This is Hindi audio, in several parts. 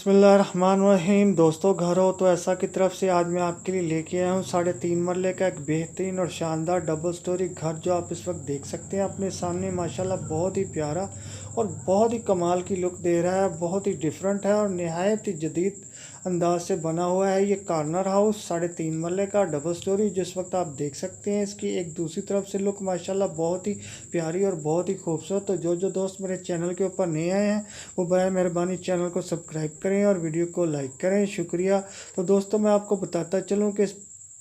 बिस्मिल्लाहिर्रहमानिर्रहीम। दोस्तों, घर हो तो ऐसा की तरफ से आज मैं आपके लिए लेके आया हूँ 3.5 मरले का एक बेहतरीन और शानदार डबल स्टोरी घर, जो आप इस वक्त देख सकते हैं अपने सामने। माशाल्लाह बहुत ही प्यारा और बहुत ही कमाल की लुक दे रहा है। बहुत ही डिफरेंट है और नहायत ही जदीद अंदाज से बना हुआ है। ये कॉर्नर हाउस 3.5 मरले का डबल स्टोरी जिस वक्त आप देख सकते हैं। इसकी एक दूसरी तरफ से लुक माशाल्लाह बहुत ही प्यारी और बहुत ही खूबसूरत। तो जो दोस्त मेरे चैनल के ऊपर नए आए हैं वो बराए मेहरबानी चैनल को सब्सक्राइब करें और वीडियो को लाइक करें, शुक्रिया। तो दोस्तों, मैं आपको बताता चलूं कि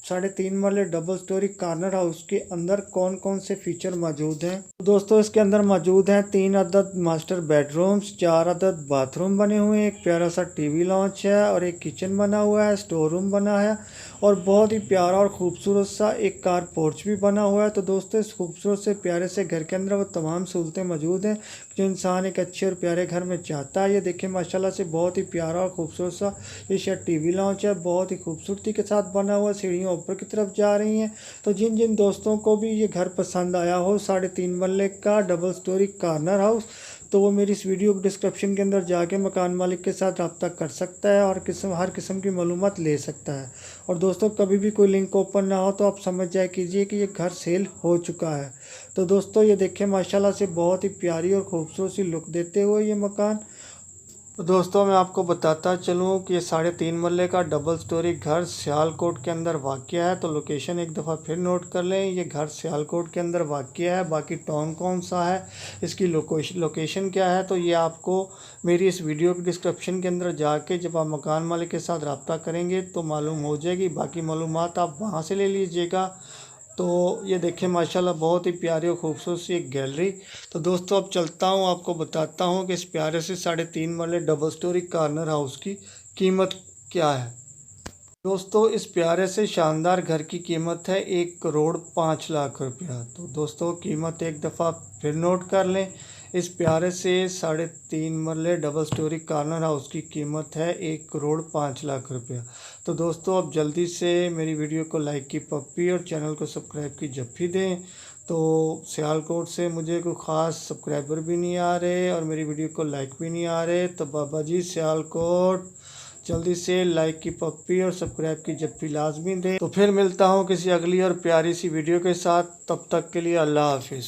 3.5 मरले डबल स्टोरी कॉर्नर हाउस के अंदर कौन कौन से फीचर मौजूद हैं। तो दोस्तों, इसके अंदर मौजूद हैं 3 अदद मास्टर बेडरूम्स, 4 अदद बाथरूम बने हुए हैं, एक प्यारा सा टीवी लॉन्च है और एक किचन बना हुआ है, स्टोर रूम बना है और बहुत ही प्यारा और खूबसूरत सा एक कार पोर्च भी बना हुआ है। तो दोस्तों, इस खूबसूरत से प्यारे से घर के अंदर वो तमाम सहूलतें मौजूद हैं जो इंसान एक अच्छे और प्यारे घर में चाहता है। ये देखिए माशाल्लाह से बहुत ही प्यारा और खूबसूरत सा ये शायद टीवी लॉन्च है, बहुत ही खूबसूरती के साथ बना हुआ। सीढ़ियाँ ऊपर की तरफ जा रही हैं। तो जिन जिन दोस्तों को भी ये घर पसंद आया हो 3.5 मरले का डबल स्टोरी कॉर्नर हाउस, तो वो मेरी इस वीडियो के डिस्क्रिप्शन के अंदर जाके मकान मालिक के साथ रब्ता कर सकता है और हर किस्म की मालूमात ले सकता है। और दोस्तों, कभी भी कोई लिंक ओपन ना हो तो आप समझ जाए कीजिए कि ये घर सेल हो चुका है। तो दोस्तों, ये देखिए माशाल्लाह से बहुत ही प्यारी और खूबसूरत सी लुक देते हुए ये मकान। तो दोस्तों, मैं आपको बताता चलूँ कि ये 3.5 मरले का डबल स्टोरी घर सियालकोट के अंदर वाक़या है। तो लोकेशन एक दफ़ा फिर नोट कर लें, ये घर सियालकोट के अंदर वाक़या है। बाकी टाउन कौन सा है, इसकी लोकेशन क्या है, तो ये आपको मेरी इस वीडियो के डिस्क्रिप्शन के अंदर जाके जब आप मकान मालिक के साथ रब्ता करेंगे तो मालूम हो जाएगी। बाकी मालूमात आप वहाँ से ले लीजिएगा। तो ये देखें माशाल्लाह बहुत ही प्यारी और ख़ूबसूरत सी एक गैलरी। तो दोस्तों, अब चलता हूँ, आपको बताता हूँ कि इस प्यारे से 3.5 मरले डबल स्टोरी कॉर्नर हाउस की कीमत क्या है। दोस्तों, इस प्यारे से शानदार घर की कीमत है 1,05,00,000 रुपया। तो दोस्तों, कीमत एक दफ़ा फिर नोट कर लें। इस प्यारे से 3.5 मरले डबल स्टोरी कॉर्नर हाउस की कीमत है 1,05,00,000 रुपया। तो दोस्तों, अब जल्दी से मेरी वीडियो को लाइक की पप्पी और चैनल को सब्सक्राइब की जप्फी दें। तो सियालकोट से मुझे कोई ख़ास सब्सक्राइबर भी नहीं आ रहे और मेरी वीडियो को लाइक भी नहीं आ रहे। तो बाबा जी सियालकोट, जल्दी से लाइक की पप्पी और सब्सक्राइब की जप्फी लाजमी दें। तो फिर मिलता हूँ किसी अगली और प्यारी सी वीडियो के साथ। तब तक के लिए अल्लाह हाफिज़।